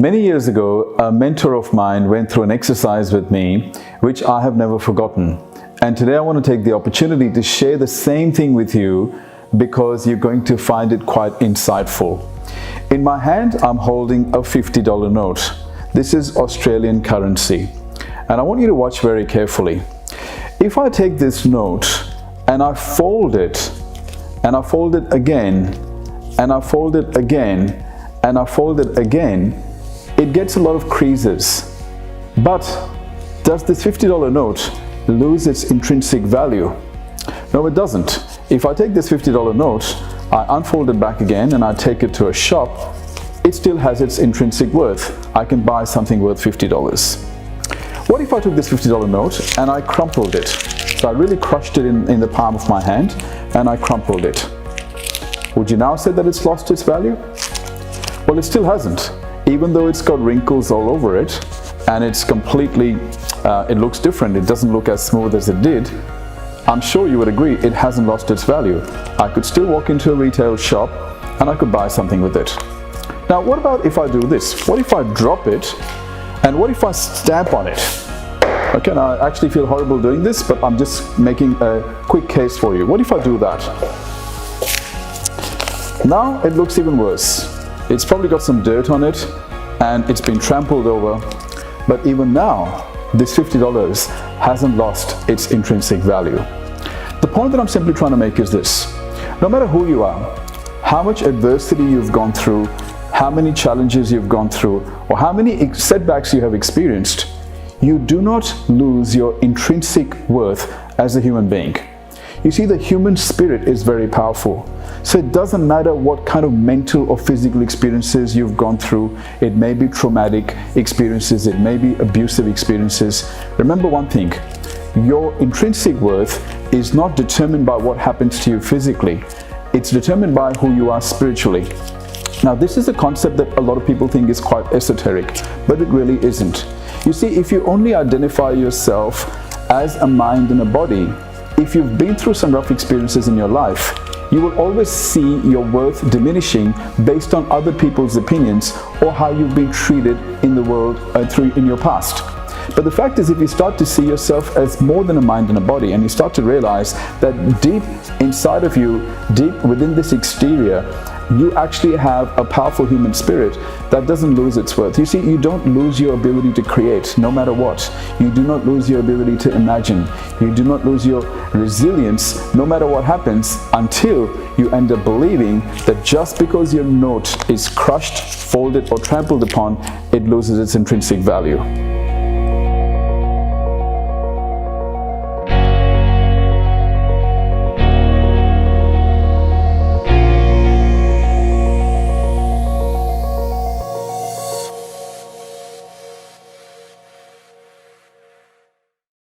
Many years ago, a mentor of mine went through an exercise with me, which I have never forgotten. And today I want to take the opportunity to share the same thing with you because you're going to find it quite insightful. In my hand, I'm holding a $50 note. This is Australian currency. And I want you to watch very carefully. If I take this note and I fold it, and I fold it again, and I fold it again, and I fold it again, it gets a lot of creases. But does this $50 note lose its intrinsic value? No, it doesn't. If I take this $50 note, I unfold it back again and I take it to a shop, it still has its intrinsic worth. I can buy something worth $50. What if I took this $50 note and I crumpled it? So I really crushed it in the palm of my hand and I crumpled it. Would you now say that it's lost its value? Well, it still hasn't. Even though it's got wrinkles all over it and it's completely, it looks different, it doesn't look as smooth as it did, I'm sure you would agree it hasn't lost its value. I could still walk into a retail shop and I could buy something with it. Now, what about if I do this? What if I drop it and what if I stamp on it? Okay, now I actually feel horrible doing this, but I'm just making a quick case for you. What if I do that? Now it looks even worse. It's probably got some dirt on it and it's been trampled over, but even now this $50 hasn't lost its intrinsic value. The point that I'm simply trying to make is this: no matter who you are, how much adversity you've gone through, how many challenges you've gone through, or how many setbacks you have experienced, you do not lose your intrinsic worth as a human being. You see, the human spirit is very powerful. So it doesn't matter what kind of mental or physical experiences you've gone through. It may be traumatic experiences, it may be abusive experiences. Remember one thing, your intrinsic worth is not determined by what happens to you physically. It's determined by who you are spiritually. Now, this is a concept that a lot of people think is quite esoteric, but it really isn't. You see, if you only identify yourself as a mind and a body, if you've been through some rough experiences in your life, you will always see your worth diminishing based on other people's opinions or how you've been treated in the world in your past. But the fact is, if you start to see yourself as more than a mind and a body, and you start to realize that deep inside of you, deep within this exterior, you actually have a powerful human spirit that doesn't lose its worth. You see, you don't lose your ability to create no matter what. You do not lose your ability to imagine. You do not lose your resilience no matter what happens, until you end up believing that just because your note is crushed, folded, or trampled upon, it loses its intrinsic value.